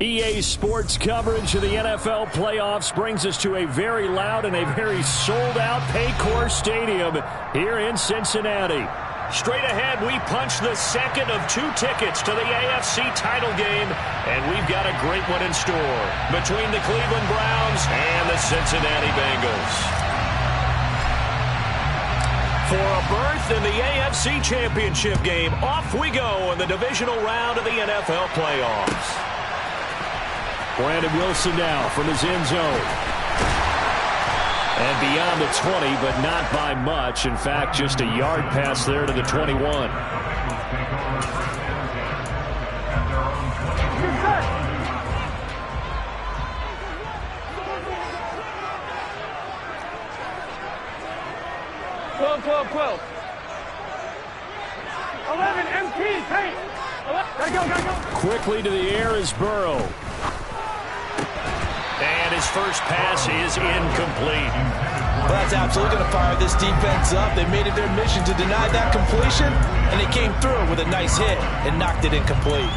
EA Sports coverage of the NFL playoffs brings us to a very loud and a very sold-out Paycor Stadium here in Cincinnati. Straight ahead, we punch the second of 2 tickets to the AFC title game, and we've got a great one in store between the Cleveland Browns and the Cincinnati Bengals. For a berth in the AFC Championship game, off we go in the divisional round of the NFL playoffs. Brandon Wilson now from his end zone. And beyond the 20, but not by much. In fact, just a yard pass there to the 21. Twelve. 11 MPs, hey! Gotta go. Quickly to the air is Burrow. And his first pass is incomplete. Well, that's absolutely going to fire this defense up. They made it their mission to deny that completion, and they came through with a nice hit and knocked it incomplete.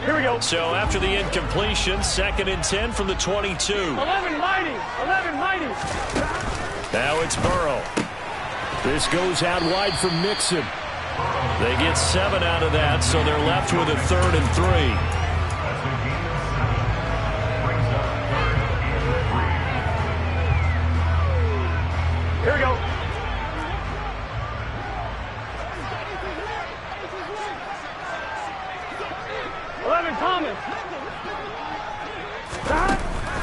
Here we go. So after the incompletion, 2nd and 10 from the 22. 11 mighty. Now it's Burrow. This goes out wide for Mixon. They get 7 out of that, so they're left with a 3rd and 3. Here we go. Thomas.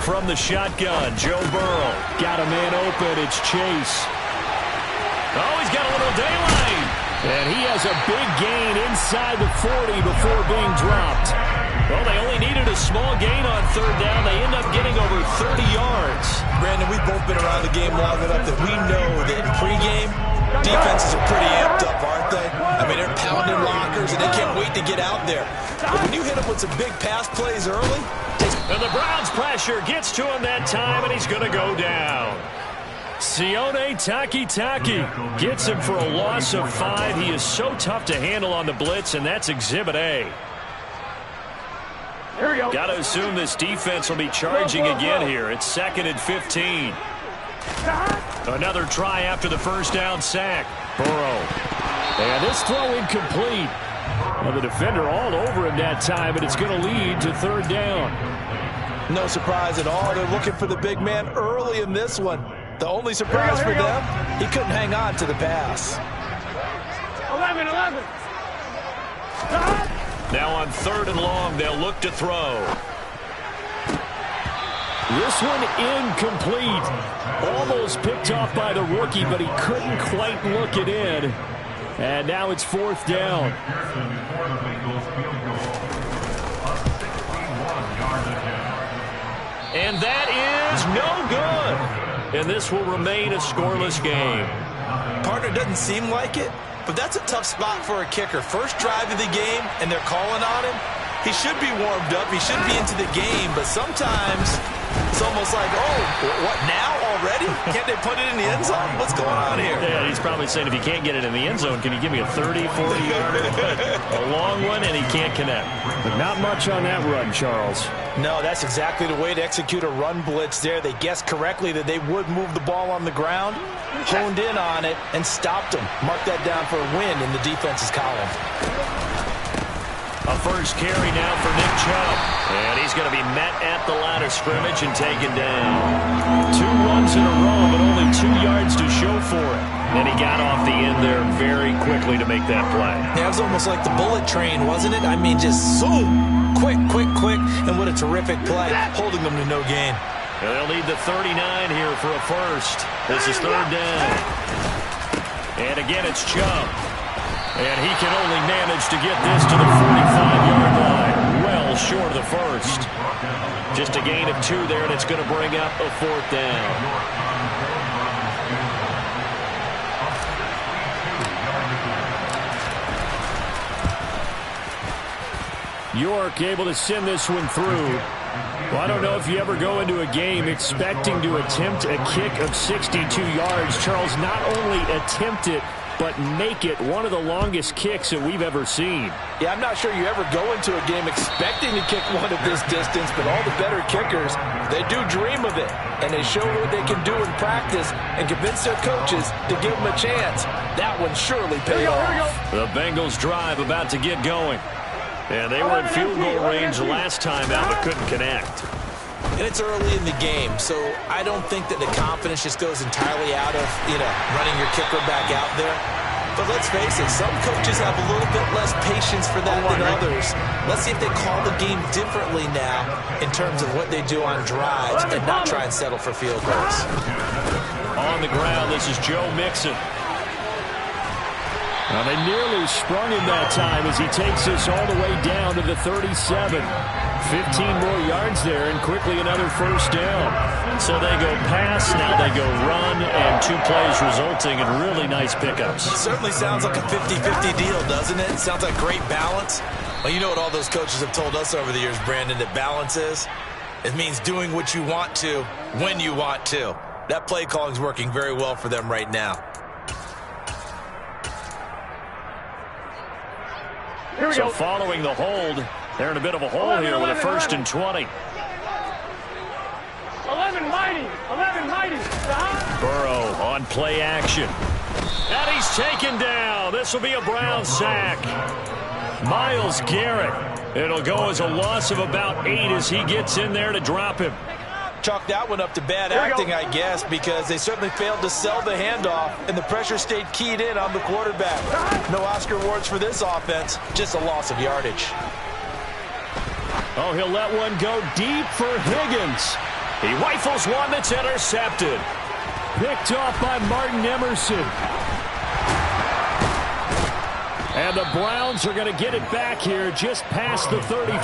From the shotgun, Joe Burrow. Got a man open. It's Chase. Oh, he's got a little daylight. And he has a big gain inside the 40 before being dropped. Well, they only needed a small gain on 3rd down. They end up getting over 30 yards. Brandon, we've both been around the game long enough that we know that in pregame, defenses are pretty amped up, aren't they? I mean, they're pounding lockers, and they can't wait to get out there. But when you hit them with some big pass plays early... And the Browns' pressure gets to him that time, and he's going to go down. Sione Takitaki gets him for a loss of 5. He is so tough to handle on the blitz, and that's Exhibit A. Here we go. Got to assume this defense will be charging again here. It's 2nd and 15. Another try after the first down sack. Burrow. And this throw incomplete. Well, the defender all over him that time, and it's going to lead to 3rd down. No surprise at all. They're looking for the big man early in this one. The only surprise for them, he couldn't hang on to the pass. 11. Now on 3rd and long, they'll look to throw. This one incomplete. Almost picked off by the rookie, but he couldn't quite look it in. And now it's 4th down. And that is no good. And this will remain a scoreless game. Partner, doesn't seem like it, but that's a tough spot for a kicker. First drive of the game, and they're calling on him. He should be warmed up. He should be into the game, but sometimes it's almost like, oh, what, now already? Can't they put it in the end zone? What's going on here? Yeah, he's probably saying, if you can't get it in the end zone, can you give me a 30, 40-yarder? A long one, and he can't connect. But not much on that run, Charles. No, that's exactly the way to execute a run blitz there. They guessed correctly that they would move the ball on the ground, honed in on it, and stopped them. Mark that down for a win in the defense's column. A first carry now for Nick Chubb. And he's going to be met at the line of scrimmage and taken down. 2 runs in a row, but only 2 yards to show for it. And he got off the end there very quickly to make that play. Yeah, it was almost like the bullet train, wasn't it? I mean, just zoom. Quick. And what a terrific play, holding them to no gain. And they'll need the 39 here for a first. This is 3rd down. And again, it's Chubb. And he can only manage to get this to the 45-yard line. Well short of the first. Just a gain of 2 there, and it's going to bring up a 4th down. York able to send this one through. Well, I don't know if you ever go into a game expecting to attempt a kick of 62 yards. Charles not only attempt it, but make it one of the longest kicks that we've ever seen. Yeah, I'm not sure you ever go into a game expecting to kick one at this distance, but all the better kickers, they do dream of it, and they show what they can do in practice and convince their coaches to give them a chance. That one surely paid off. The Bengals drive about to get going. And they were in field goal range last time out, but couldn't connect. And it's early in the game, so I don't think that the confidence just goes entirely out of, running your kicker back out there. But let's face it, some coaches have a little bit less patience for that than others. Let's see if they call the game differently now in terms of what they do on drives and not try and settle for field goals. On the ground, this is Joe Mixon. Well, they nearly sprung him that time as he takes this all the way down to the 37. 15 more yards there and quickly another first down. So they go pass, now they go run, and 2 plays resulting in really nice pickups. It certainly sounds like a 50-50 deal, doesn't it? It sounds like great balance. Well, you know what all those coaches have told us over the years, Brandon, that balance is? It means doing what you want to when you want to. That play calling is working very well for them right now. So following the hold, they're in a bit of a hole here with a 1st and 20. 11 mighty. Burrow on play action. And he's taken down. This will be a Brown sack. Myles Garrett. It'll go as a loss of about 8 as he gets in there to drop him. Chalk that one up to bad acting, I guess, because they certainly failed to sell the handoff, and the pressure stayed keyed in on the quarterback. No Oscar awards for this offense, just a loss of yardage. Oh, he'll let one go deep for Higgins. He rifles one that's intercepted. Picked off by Martin Emerson. And the Browns are going to get it back here just past the 35.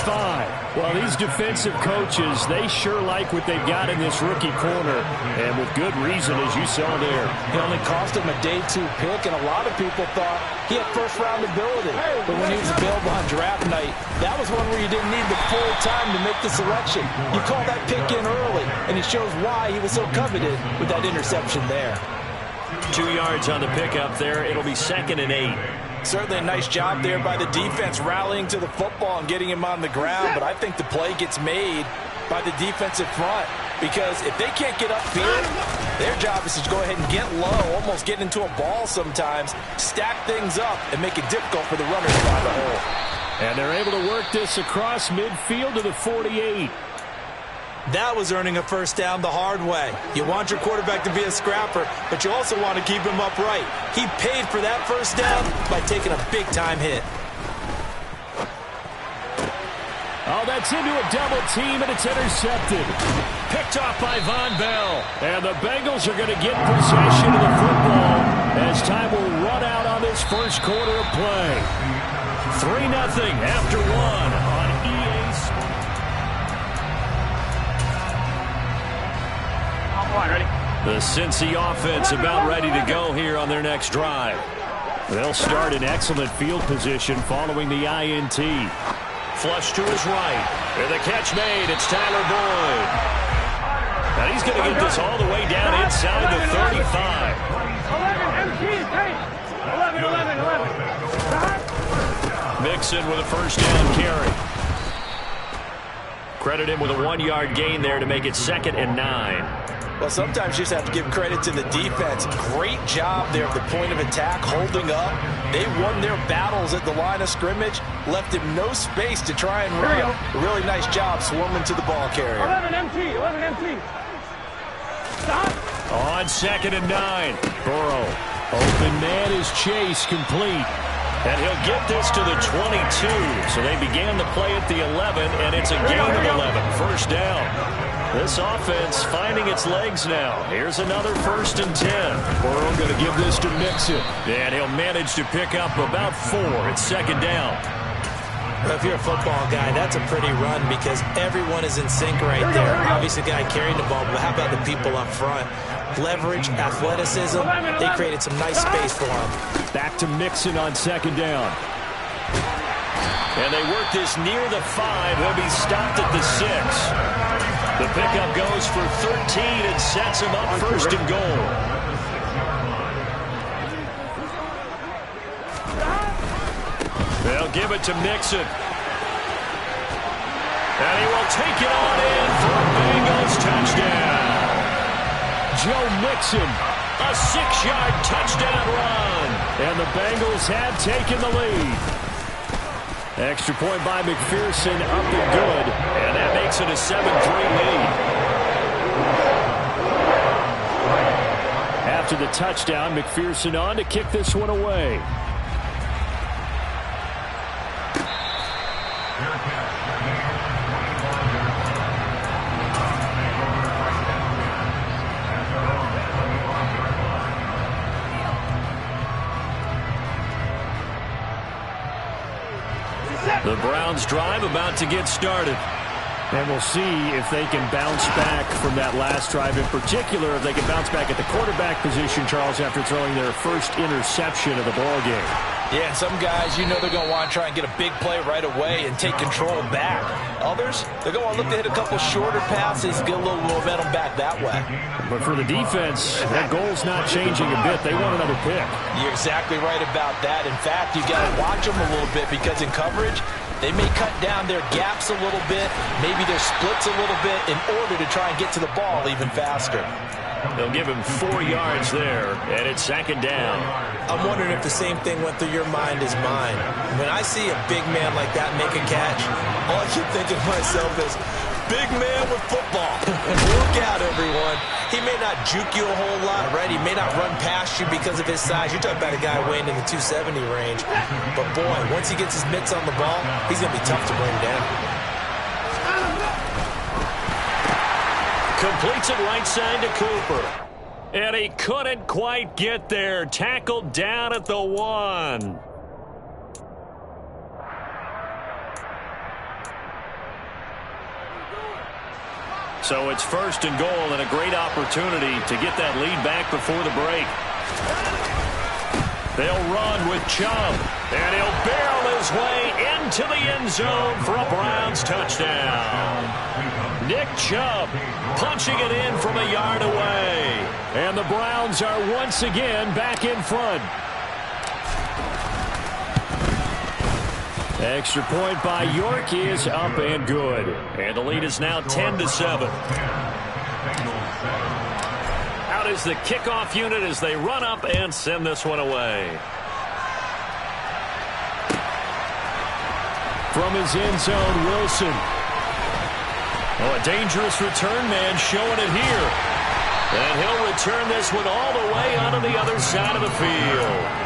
Well, these defensive coaches, they sure like what they've got in this rookie corner. And with good reason, as you saw there. It only cost him a day 2 pick, and a lot of people thought he had first-round ability. But when he was available on draft night, that was one where you didn't need the full time to make the selection. You call that pick in early, and it shows why he was so coveted with that interception there. 2 yards on the pickup there. It'll be 2nd and 8. Certainly a nice job there by the defense rallying to the football and getting him on the ground, but I think the play gets made by the defensive front because if they can't get upfield, their job is to go ahead and get low, almost get into a ball sometimes, stack things up, and make it difficult for the runners to find a hole. And they're able to work this across midfield to the 48. That was earning a first down the hard way. You want your quarterback to be a scrapper, but you also want to keep him upright. He paid for that first down by taking a big-time hit. Oh, that's into a double team, and it's intercepted. Picked off by Von Bell. And the Bengals are going to get possession of the football as time will run out on this first quarter of play. 3-0 after 1 on EA Sports. The Cincy offense about ready to go here on their next drive. They'll start in excellent field position following the INT. Flush to his right. And the catch made. It's Tyler Boyd. Now he's going to get this all the way down inside the 35. 11. Mixon with a first down carry. Credit him with a 1-yard gain there to make it 2nd and 9. Well, sometimes you just have to give credit to the defense. Great job there at the point of attack, holding up. They won their battles at the line of scrimmage, left him no space to try and run. A really nice job swarming to the ball carrier. 11 MT. Stop. On 2nd and 9. Burrow. Open man is Chase, complete. And he'll get this to the 22. So they began the play at the 11, and it's a gain of 11. First down. This offense finding its legs now. Here's another 1st and 10. Burrow going to give this to Mixon. And he'll manage to pick up about 4. It's 2nd down. Well, if you're a football guy, that's a pretty run because everyone is in sync right there. Obviously, the guy carrying the ball, but how about the people up front? Leverage, athleticism, they created some nice space for him. Back to Mixon on 2nd down. And they work this near the 5. He'll be stopped at the 6. The pickup goes for 13 and sets him up 1st and goal. give it to Mixon. And he will take it on in for a Bengals touchdown. Joe Mixon, a 6-yard touchdown run. And the Bengals have taken the lead. Extra point by McPherson, up and good. And that makes it a 7-3 lead. After the touchdown, McPherson on to kick this one away. The Browns drive about to get started. And we'll see if they can bounce back from that last drive. In particular, if they can bounce back at the quarterback position, Charles, after throwing their first interception of the ball game. Yeah, some guys, you know they're going to want to try and get a big play right away and take control back. Others, they're going to want to look to hit a couple shorter passes, get a little momentum back that way. But for the defense, that goal's not changing a bit. They want another pick. You're exactly right about that. In fact, you got to watch them a little bit because in coverage, they may cut down their gaps a little bit, maybe their splits a little bit in order to try and get to the ball even faster. They'll give him 4 yards there, and it's 2nd down. I'm wondering if the same thing went through your mind as mine. When I see a big man like that make a catch, all I keep thinking to myself is, big man with football. Look out, everyone. He may not juke you a whole lot, right? He may not run past you because of his size. You're talking about a guy weighing in the 270 range. But, boy, once he gets his mitts on the ball, he's going to be tough to bring down. Completes it right side to Cooper. And he couldn't quite get there. Tackled down at the 1. So it's 1st and goal and a great opportunity to get that lead back before the break. They'll run with Chubb. And he'll barrel his way into the end zone for a Browns touchdown. Nick Chubb punching it in from a yard away. And the Browns are once again back in front. Extra point by York is up and good. And the lead is now 10-7. Out is the kickoff unit as they run up and send this one away. From his end zone, Wilson. Oh, a dangerous return man showing it here. And he'll return this one all the way onto the other side of the field.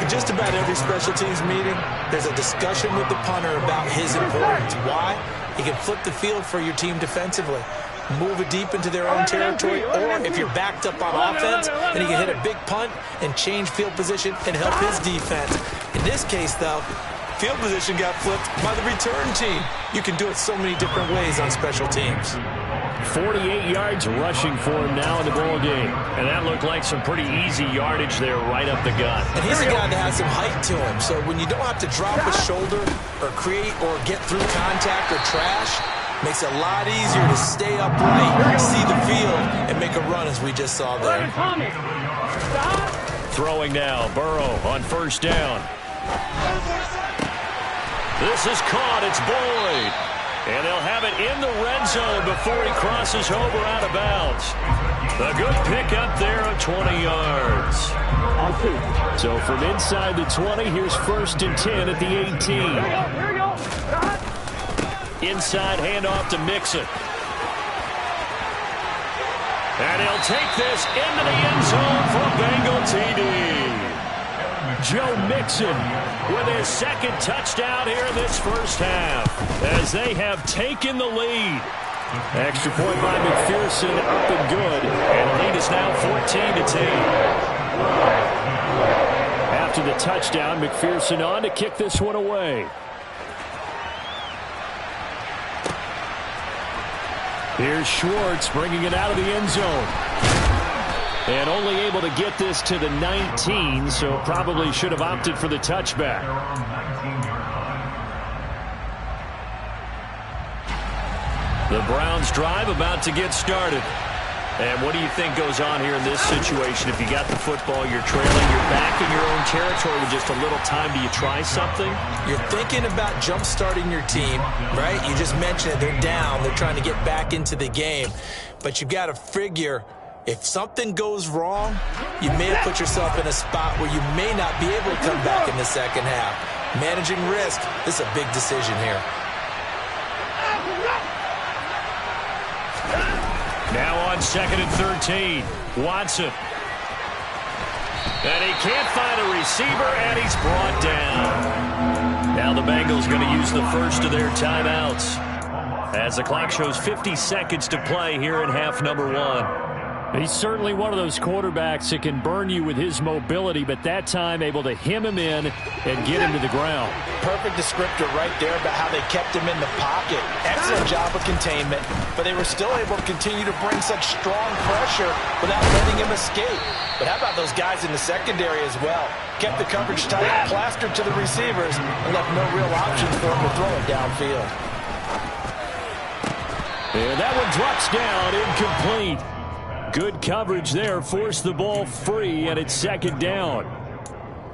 In just about every special teams meeting, there's a discussion with the punter about his importance. Why? He can flip the field for your team defensively, move it deep into their own territory, or if you're backed up on offense, then he can hit a big punt and change field position and help his defense. In this case, though, field position got flipped by the return team. You can do it so many different ways on special teams. 48 yards rushing for him now in the ball game. And that looked like some pretty easy yardage there right up the gut. And he's a guy that has some height to him. So when you don't have to drop a shoulder or create or get through contact or trash, makes it a lot easier to stay upright, see the field, and make a run as we just saw there. Throwing now, Burrow on 1st down. This is caught. It's Boyd. And they'll have it in the red zone before he crosses over out of bounds. A good pickup there of 20 yards. So from inside the 20, here's 1st and 10 at the 18. Inside handoff to Mixon. And he'll take this into the end zone for a Bengal TD. Joe Mixon with his 2nd touchdown here in this first half as they have taken the lead. Extra point by McPherson, up and good, and the lead is now 14-10. After the touchdown, McPherson on to kick this one away. Here's Schwartz bringing it out of the end zone. And only able to get this to the 19, so probably should have opted for the touchback. The Browns drive about to get started. And what do you think goes on here in this situation? If you got the football, you're trailing, you're back in your own territory with just a little time. Do you try something? You're thinking about jump-starting your team, right? You just mentioned it. They're down. They're trying to get back into the game. But you got to figure, if something goes wrong, you may have put yourself in a spot where you may not be able to come back in the second half. Managing risk, this is a big decision here. Now on 2nd and 13, Watson. And he can't find a receiver, and he's brought down. Now the Bengals going to use the first of their timeouts, as the clock shows 50 seconds to play here in half number 1. He's certainly one of those quarterbacks that can burn you with his mobility, but that time able to hem him in and get him to the ground. Perfect descriptor right there about how they kept him in the pocket. Excellent job of containment, but they were still able to continue to bring such strong pressure without letting him escape. But how about those guys in the secondary as well? Kept the coverage tight, plastered to the receivers, and left no real option for him to throw it downfield. And that one drops down, incomplete. Good coverage there, forced the ball free, and it's 2nd down.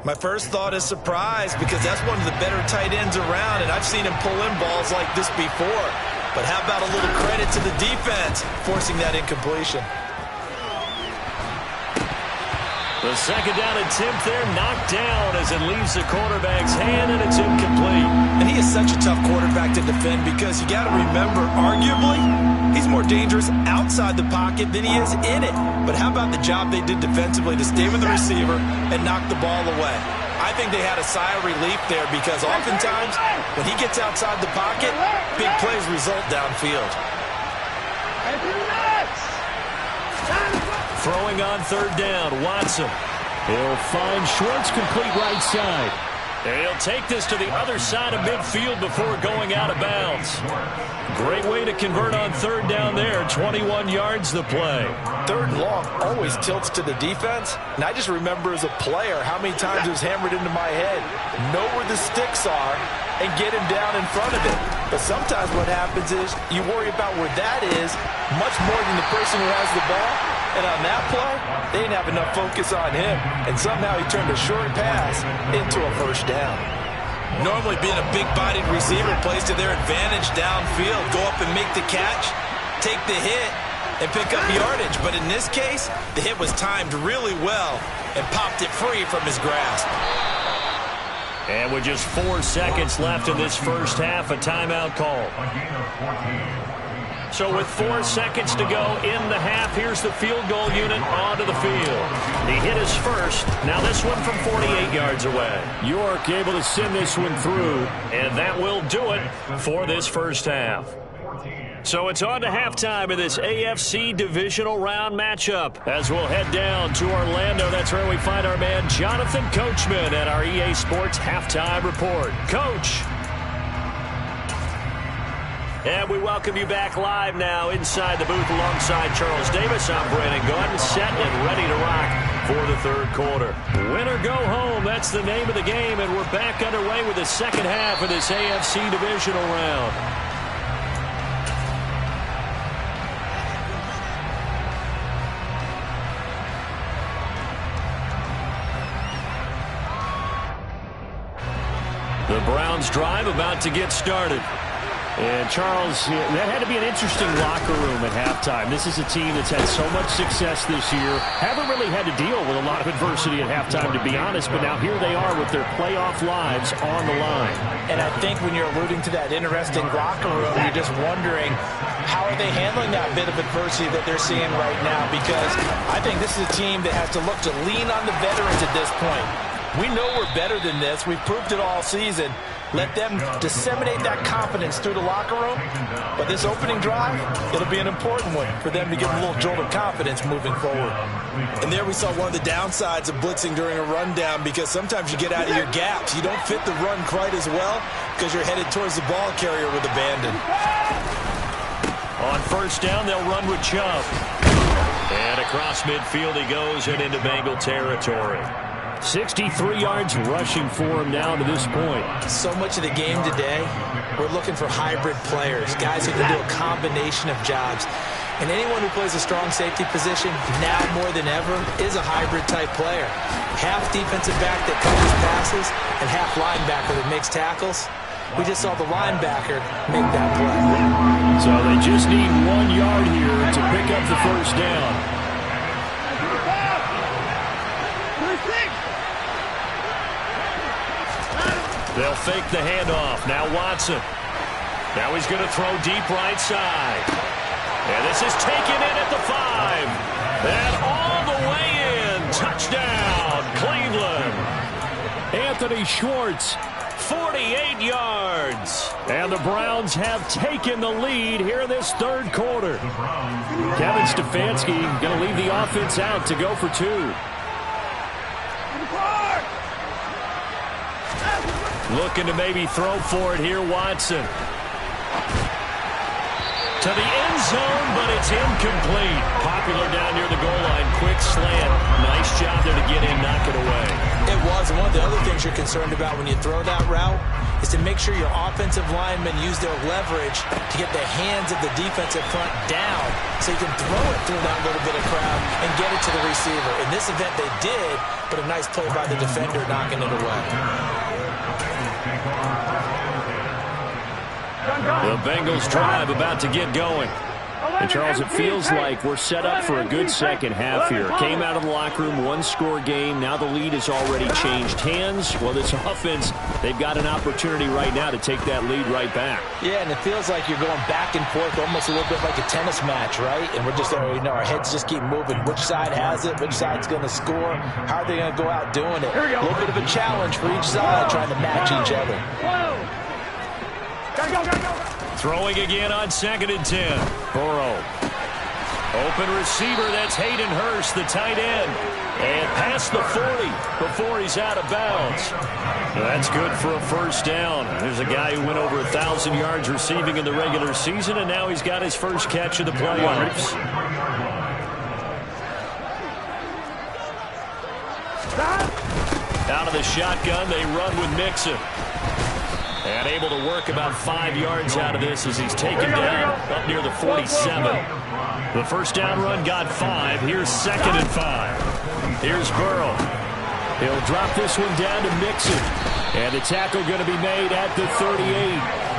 My first thought is surprise, because that's one of the better tight ends around, and I've seen him pull in balls like this before. But how about a little credit to the defense, forcing that incompletion? The 2nd down attempt there knocked down as it leaves the quarterback's hand, and it's incomplete. And he is such a tough quarterback to defend, because you got to remember, arguably, he's more dangerous outside the pocket than he is in it. But how about the job they did defensively to stay with the receiver and knock the ball away? I think they had a sigh of relief there, because oftentimes when he gets outside the pocket, big plays result downfield. Throwing on 3rd down, Watson. He'll find Schwartz, complete right side. And he'll take this to the other side of midfield before going out of bounds. Great way to convert on 3rd down there. 21 yards the play. 3rd and long always tilts to the defense. And I just remember as a player how many times it was hammered into my head. Know where the sticks are and get him down in front of it. But sometimes what happens is you worry about where that is much more than the person who has the ball. And on that play, they didn't have enough focus on him. And somehow he turned a short pass into a 1st down. Normally being a big-bodied receiver plays to their advantage downfield. Go up and make the catch, take the hit, and pick up yardage. But in this case, the hit was timed really well and popped it free from his grasp. And with just 4 seconds left in this first half, a timeout call. So with 4 seconds to go in the half, here's the field goal unit onto the field. He hit his first. Now this one from 48 yards away. York able to send this one through, and that will do it for this first half. So it's on to halftime in this AFC divisional round matchup as we'll head down to Orlando. That's where we find our man Jonathan Coachman at our EA Sports Halftime Report. Coach. And we welcome you back live now inside the booth alongside Charles Davis. I'm Brandon Gordon, set and ready to rock for the 3rd quarter. Win or go home, that's the name of the game, and we're back underway with the second half of this AFC divisional round. The Browns drive about to get started. And, Charles, that had to be an interesting locker room at halftime. This is a team that's had so much success this year. Haven't really had to deal with a lot of adversity at halftime, to be honest, but now here they are with their playoff lives on the line. And I think when you're alluding to that interesting locker room, you're just wondering, how are they handling that bit of adversity that they're seeing right now? Because I think this is a team that has to look to lean on the veterans at this point. We know we're better than this. We've proved it all season. Let them disseminate that confidence through the locker room. But this opening drive, it'll be an important one for them to give them a little jolt of confidence moving forward. And there we saw one of the downsides of blitzing during a rundown, because sometimes you get out of your gaps. You don't fit the run quite as well because you're headed towards the ball carrier with abandon. On 1st down, they'll run with Chubb. And across midfield he goes and into Bengal territory. 63 yards rushing for him now to this point. So much of the game today, we're looking for hybrid players, guys who can do a combination of jobs. And anyone who plays a strong safety position, now more than ever, is a hybrid-type player. Half defensive back that covers passes and half linebacker that makes tackles. We just saw the linebacker make that play. So they just need 1 yard here to pick up the first down. They'll fake the handoff. Now Watson. Now he's going to throw deep right side. And this is taken in at the 5. And all the way in. Touchdown, Cleveland. Anthony Schwartz, 48 yards. And the Browns have taken the lead here in this third quarter. Kevin Stefanski going to leave the offense out to go for 2. Looking to maybe throw for it here, Watson. To the end zone, but it's incomplete. Popular down near the goal line. Quick slant. Nice job there to get in, knock it away. It was. And one of the other things you're concerned about when you throw that route is to make sure your offensive linemen use their leverage to get the hands of the defensive front down so you can throw it through that little bit of crowd and get it to the receiver. In this event, they did, but a nice play by the defender knocking it away. The Bengals drive about to get going. And Charles, it feels like we're set up for a good second half here. Came out of the locker room, 1-score game. Now the lead has already changed hands. Well, this offense, they've got an opportunity right now to take that lead right back. Yeah, and it feels like you're going back and forth, almost a little bit like a tennis match, right? And we're just, our heads just keep moving. Which side has it? Which side's going to score? How are they going to go out doing it? A little bit of a challenge for each side, trying to match each other. Throwing again on 2nd and 10. Burrow. Open receiver, that's Hayden Hurst, the tight end. And past the 40 before he's out of bounds. That's good for a first down. There's a guy who went over 1,000 yards receiving in the regular season, and now he's got his first catch of the playoffs. Out of the shotgun, they run with Mixon. And able to work about 5 yards out of this as he's taken down up near the 47. The first down run got 5. Here's 2nd and 5. Here's Burrow. He'll drop this one down to Mixon. And the tackle going to be made at the 38.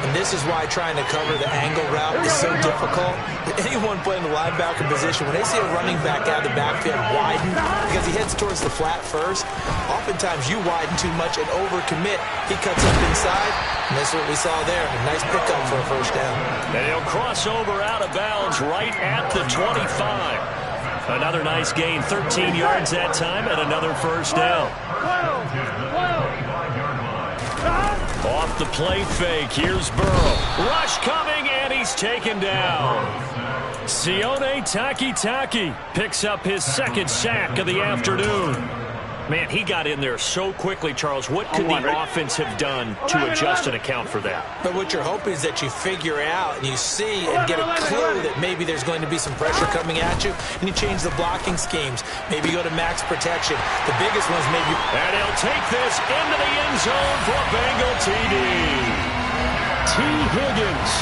And this is why trying to cover the angle route is so difficult. Anyone playing the linebacker position, when they see a running back out of the backfield widen, because he heads towards the flat first, oftentimes you widen too much and overcommit. He cuts up inside, and that's what we saw there. A nice pickup for a first down. And he'll cross over out of bounds right at the 25. Another nice gain, 13 yards that time, and another first down. Off the play fake, here's Burrow. Rush coming, and he's taken down. Sione Takitaki picks up his 2nd sack of the afternoon. Man, he got in there so quickly, Charles. What could the offense have done to adjust and account for that? But what you're hoping is that you figure out and you see and get a clue that maybe there's going to be some pressure coming at you, and you change the blocking schemes. Maybe you go to max protection. The biggest one's maybe... And he'll take this into the end zone for a Bengal TD. T. Higgins,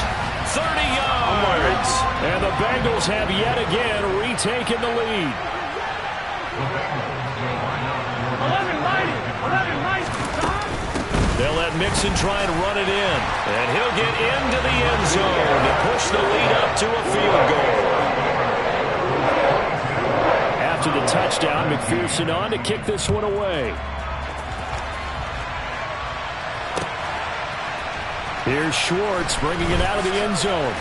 30 yards. And the Bengals have yet again retaken the lead. They'll let Mixon try and run it in. And he'll get into the end zone to push the lead up to a field goal. After the touchdown, McPherson on to kick this one away. Here's Schwartz bringing it out of the end zone.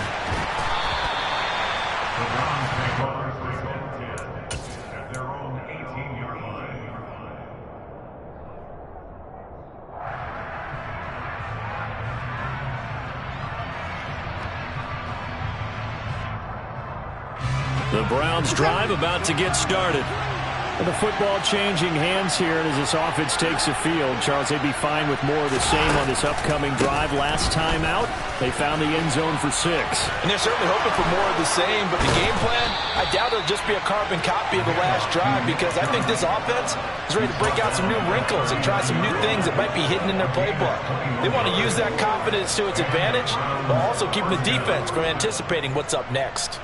The Browns drive about to get started. And the football changing hands here, and as this offense takes the field, Charles, they'd be fine with more of the same on this upcoming drive. Last time out, they found the end zone for 6. And they're certainly hoping for more of the same, but the game plan, I doubt it'll just be a carbon copy of the last drive, because I think this offense is ready to break out some new wrinkles and try some new things that might be hidden in their playbook. They want to use that confidence to its advantage, while also keeping the defense from anticipating what's up next.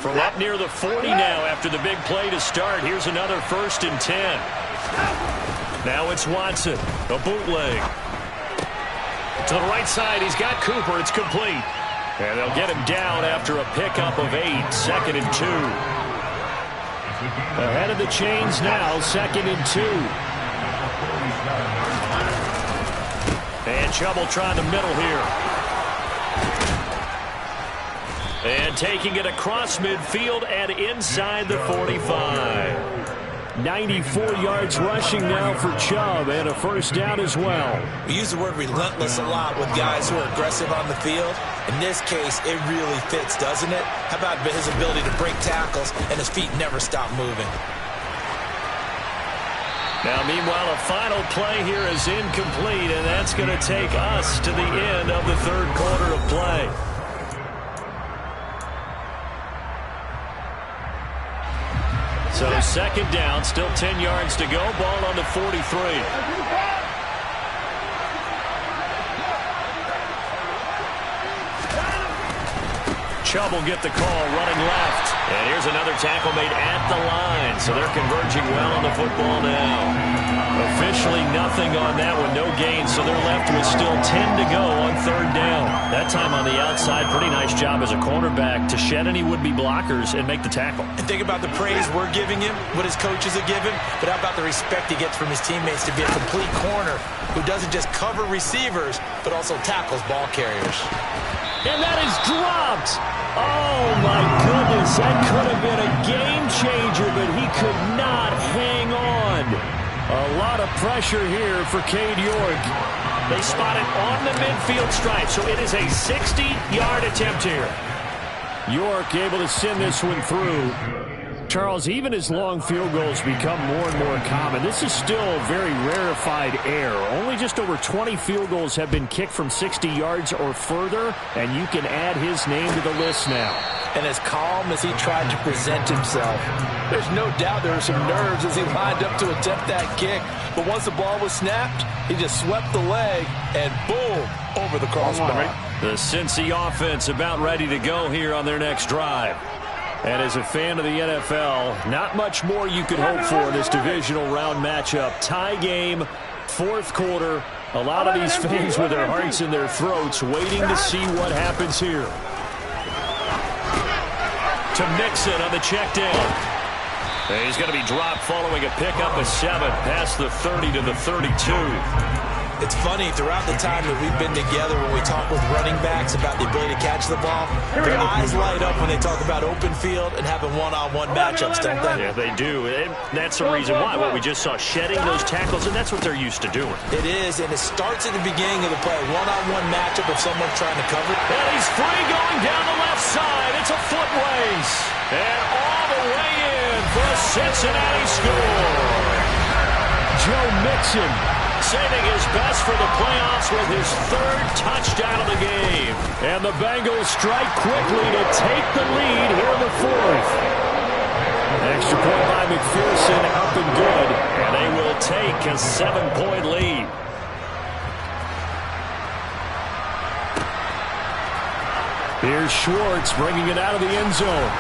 From up near the 40 now after the big play to start. Here's another 1st and 10. Now it's Watson. A bootleg. To the right side, he's got Cooper. It's complete. And they'll get him down after a pickup of 8. 2nd and 2. Ahead of the chains now, 2nd and 2. And Chubb will try the middle here. And taking it across midfield and inside the 45. 94 yards rushing now for Chubb, and a 1st down as well. We use the word relentless a lot with guys who are aggressive on the field. In this case, it really fits, doesn't it? How about his ability to break tackles and his feet never stop moving? Now, meanwhile, a final play here is incomplete, and that's going to take us to the end of the 3rd quarter of play. So 2nd down, still 10 yards to go. Ball on the 43. Chubb will get the call running left. And here's another tackle made at the line. So they're converging well on the football now. Officially nothing on that one, no gain. So they're left with still 10 to go on 3rd down. That time on the outside, pretty nice job as a cornerback to shed any would-be blockers and make the tackle. And think about the praise we're giving him, what his coaches are giving, but how about the respect he gets from his teammates to be a complete corner who doesn't just cover receivers, but also tackles ball carriers. And that is dropped. Oh, my goodness. That could have been a game changer, but he could not hang on. A lot of pressure here for Cade York. They spot it on the midfield stripe, so it is a 60-yard attempt here. York able to send this one through. Charles, even as long field goals become more and more common, this is still a very rarefied air. Only just over 20 field goals have been kicked from 60 yards or further, and you can add his name to the list now. And as calm as he tried to present himself, there's no doubt there were some nerves as he lined up to attempt that kick. But once the ball was snapped, he just swept the leg, and boom, over the crossbar. The Cincy offense about ready to go here on their next drive. And as a fan of the NFL, not much more you could hope for in this divisional round matchup. Tie game, 4th quarter. A lot of these fans with their hearts in their throats waiting to see what happens here. To Mixon on the check down. And he's going to be dropped following a pickup of 7 past the 30 to the 32. It's funny, throughout the time that we've been together when we talk with running backs about the ability to catch the ball, their eyes light up when they talk about open field and having one-on-one matchups, don't they? Yeah, they do. And that's the reason why. What we just saw, shedding those tackles, and that's what they're used to doing. It is, and it starts at the beginning of the play. One-on-one matchup if someone's trying to cover. And he's free going down the left side. It's a foot race. And all the way in for a Cincinnati score. Joe Mixon saving his best for the playoffs with his 3rd touchdown of the game. And the Bengals strike quickly to take the lead here in the 4th. Extra point by McPherson, up and good. And they will take a 7-point lead. Here's Schwartz bringing it out of the end zone.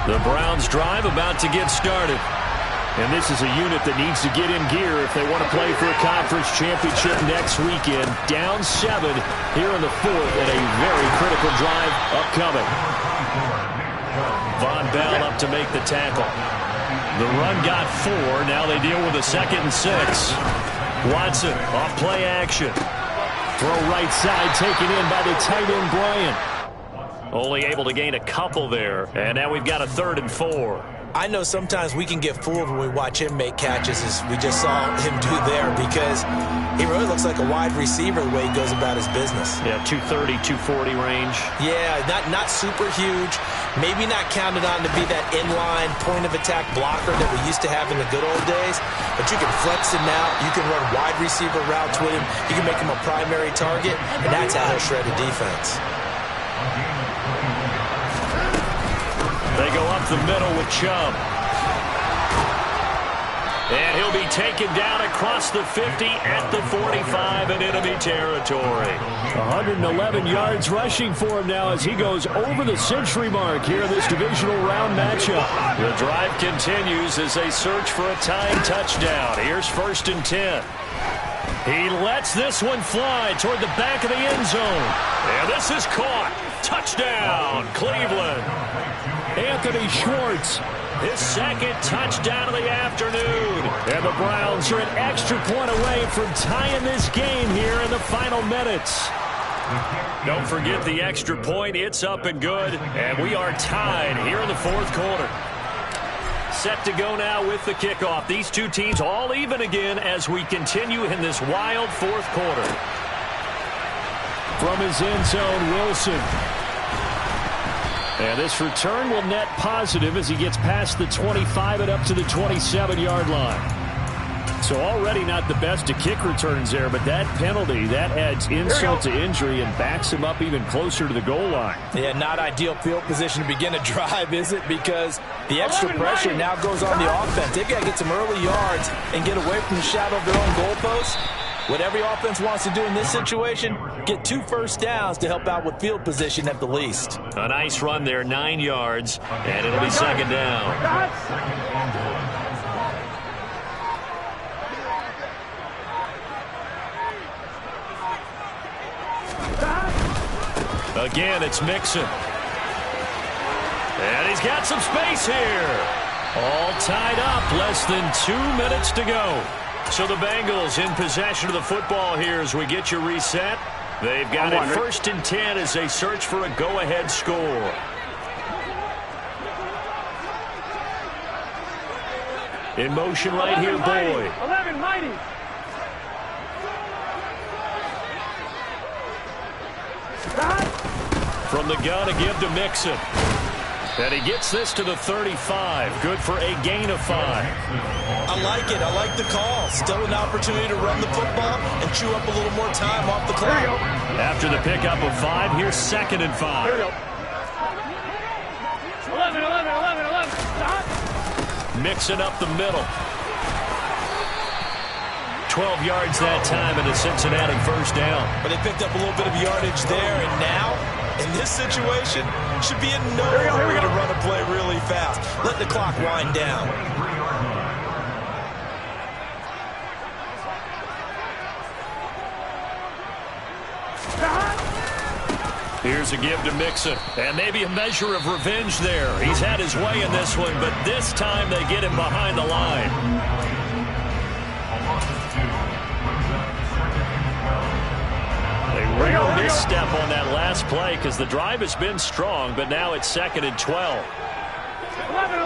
The Browns drive about to get started. And this is a unit that needs to get in gear if they want to play for a conference championship next weekend. Down 7 here in the 4th and a very critical drive upcoming. Von Bell up to make the tackle. The run got 4. Now they deal with a 2nd and 6. Watson off play action. Throw right side taken in by the tight end Bryant. Only able to gain a couple there. And now we've got a 3rd and 4. I know sometimes we can get fooled when we watch him make catches, as we just saw him do there, because he really looks like a wide receiver the way he goes about his business. Yeah, 230, 240 range. Yeah, not super huge. Maybe not counted on to be that inline point-of-attack blocker that we used to have in the good old days, but you can flex him out. You can run wide receiver routes with him. You can make him a primary target, and that's how he'll shred a defense. They go up the middle with Chubb. And he'll be taken down across the 50 at the 45 in enemy territory. 111 yards rushing for him now as he goes over the century mark here in this divisional round matchup. The drive continues as they search for a tying touchdown. Here's 1st and 10. He lets this one fly toward the back of the end zone. And this is caught. Touchdown, Cleveland. Anthony Schwartz, his 2nd touchdown of the afternoon. And the Browns are an extra point away from tying this game here in the final minutes. Don't forget the extra point. It's up and good. And we are tied here in the 4th quarter. Set to go now with the kickoff. These two teams all even again as we continue in this wild 4th quarter. From his end zone, Wilson. And this return will net positive as he gets past the 25 and up to the 27-yard line. So already not the best of kick returns there, but that penalty, that adds insult to injury and backs him up even closer to the goal line. Yeah, not ideal field position to begin a drive, is it? Because the extra pressure now goes on the offense. They've got to get some early yards and get away from the shadow of their own goalposts. What every offense wants to do in this situation, get 2 first downs to help out with field position at the least. A nice run there, 9 yards, and it'll be 2nd down. Again, it's Mixon. And he's got some space here. All tied up, less than 2 minutes to go. So the Bengals in possession of the football here as we get you reset. They've got it 1st and 10 as they search for a go-ahead score. In motion right here, Boyd. 11, mighty. From the gun, a give to Mixon. And he gets this to the 35. Good for a gain of 5. I like it. I like the call. Still an opportunity to run the football and chew up a little more time off the clock. After the pickup of 5, here's 2nd and 5. Here we go. 11. Stop. Mixing up the middle. 12 yards that time and a Cincinnati 1st down. But they picked up a little bit of yardage there, and now, in this situation, should be in no hurry to run a play really fast. Let the clock wind down. Here's a give to Mixon, and maybe a measure of revenge there. He's had his way in this one, but this time they get him behind the line. A real misstep on that last play because the drive has been strong, but now it's 2nd and 12. 11.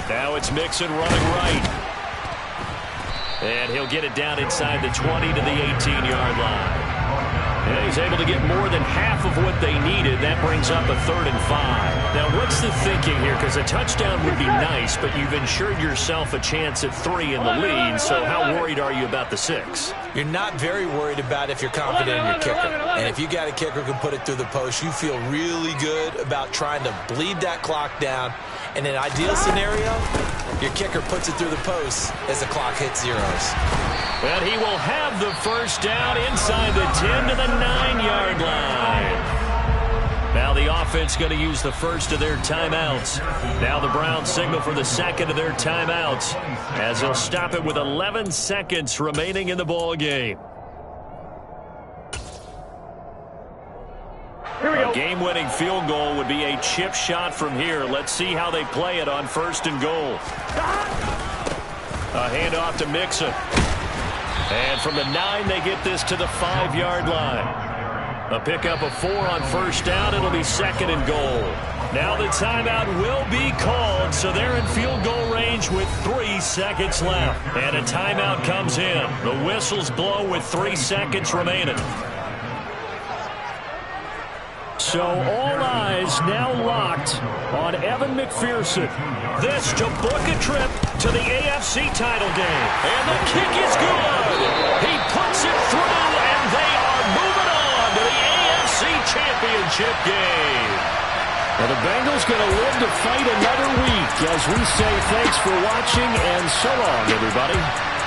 Now it's Mixon running right. And he'll get it down inside the 20 to the 18-yard line. And he's able to get more than half of what they needed. That brings up a 3rd and 5. Now, what's the thinking here? Because a touchdown would be nice, but you've ensured yourself a chance at 3 in the lead. So how worried are you about the 6? You're not very worried about if you're confident in your kicker. And if you got a kicker who can put it through the post, you feel really good about trying to bleed that clock down. In an ideal scenario, your kicker puts it through the post as the clock hits zeros. And he will have the 1st down inside the 10 to the 9-yard line. Now the offense going to use the first of their timeouts. Now the Browns signal for the 2nd of their timeouts as they'll stop it with 11 seconds remaining in the ball game. A game-winning field goal would be a chip shot from here. Let's see how they play it on 1st and goal. A handoff to Mixon. And from the 9, they get this to the 5-yard line. A pickup of 4 on first down. It'll be second and goal. Now the timeout will be called, so they're in field goal range with 3 seconds left. And a timeout comes in. The whistles blow with 3 seconds remaining. So all eyes now locked on Evan McPherson. This to book a trip to the AFC title game. And the kick is good. He puts it through, and they are moving on to the AFC Championship game. Well, the Bengals going to live to fight another week as we say thanks for watching and so long, everybody.